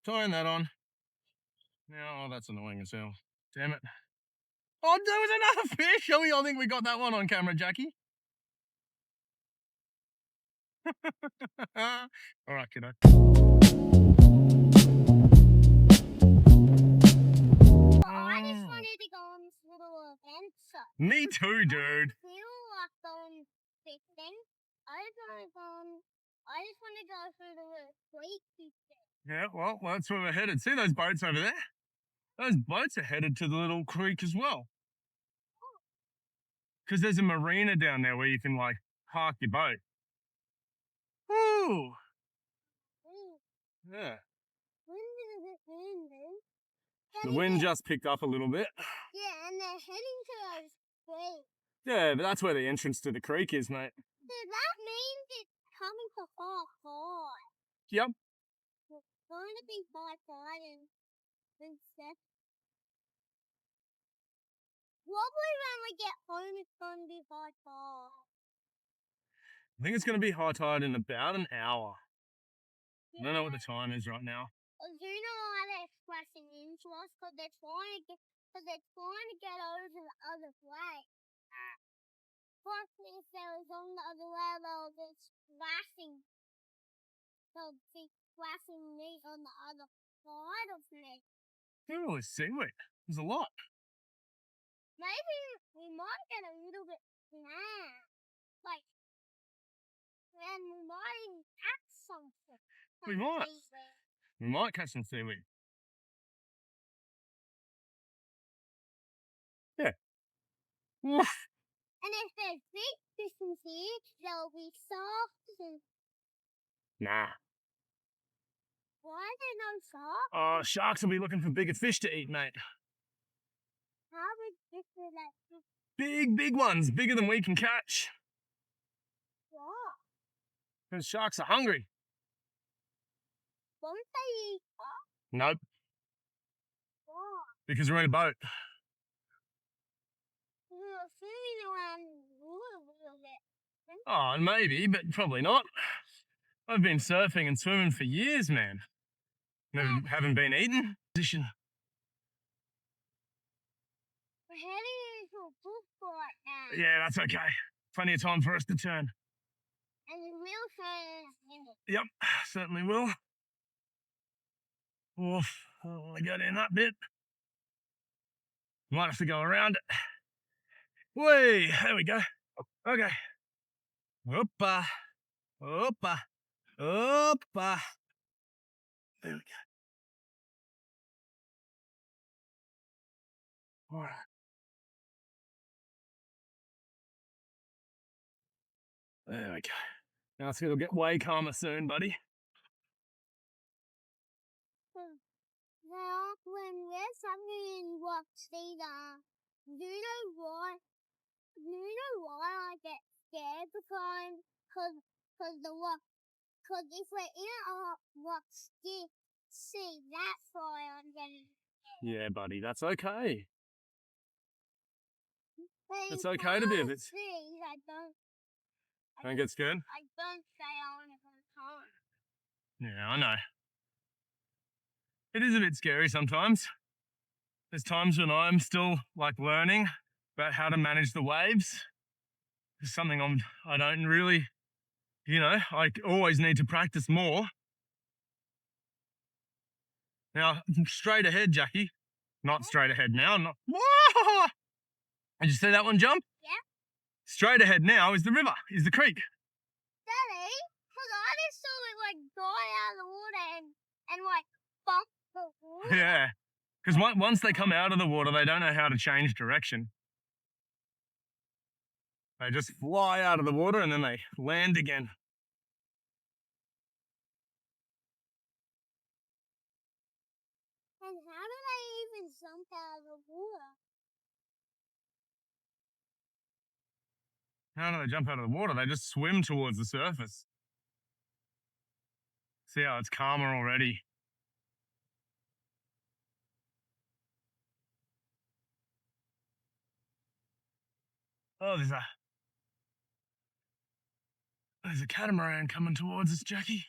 Tying that on. Now, oh, that's annoying as hell. Damn it. Oh, there was another fish. I think we got that one on camera, Jackie. All right, kiddo. I just wanted to go on this little adventure. Me too, dude. I feel like going fishing. I just want to go through the little creek fishing. Yeah, well, that's where we're headed. See those boats over there? Those boats are headed to the little creek as well. Because there's a marina down there where you can, like, park your boat. Woo! Yeah. When did it wind, dude? The wind just picked up a little bit. Yeah, and they're heading to those creeks. Yeah, but that's where the entrance to the creek is, mate. So that means it's coming to far side. Yep. It's going to be far side instead. Probably when we get home, it's going to be far side. I think it's going to be high tide in about an hour. I don't know what the time is right now. Do you know why they're splashing into us? Because they're trying to get over to the other way. Plus, if they was on the other way, they'll be splashing. They'll be splashing me on the other side of me. Look at all this seaweed. There's a lot. Maybe we might get a little bit mad. Like, and we might even catch something. We might. We might catch some seaweed. Yeah. Woof. And if there's big fish in here, they'll be soft and... Nah. Why are there no sharks? Oh, sharks will be looking for bigger fish to eat, mate. How big fish are that? Big ones. Bigger than we can catch. What? Because sharks are hungry. Won't they eat us? Nope. Why? Because we're in a boat. We're swimming around the water a little bit. Oh, maybe, but probably not. I've been surfing and swimming for years, man. Haven't been eaten. Position. We're heading into a bush right now. Yeah, that's okay. Plenty of time for us to turn. And the real train is in it. Yep, certainly will. Oof, I don't want to go down that bit. Might have to go around it. Way, there we go. Okay. Hoppa, hoppa, hoppa. There we go. All right. There we go. Now it'll get way calmer soon, buddy. Now, when we're swimming in rocks, do you know why? Do you know why I get scared? Because the rock. Because if we're in a rock stick, see, that's why I'm getting scared. Yeah, buddy, that's okay. But It's okay to be a bit. I Don't get scared? I don't say on it all the time. Yeah, I know. It is a bit scary sometimes. There's times when I'm still like learning about how to manage the waves. It's something I don't really, I always need to practice more. Now, straight ahead, Jackie. Not straight ahead now. Whoa! Did you see that one jump? Yeah. Straight ahead now is the river, is the creek. Daddy, because I just saw it like die out of the water and like bump the water. Yeah. Because once they come out of the water, they don't know how to change direction. They just fly out of the water and then they land again. And how do they even jump out of the water? How do they jump out of the water? They just swim towards the surface. See how it's calmer already. Oh, there's a catamaran coming towards us, Jackie.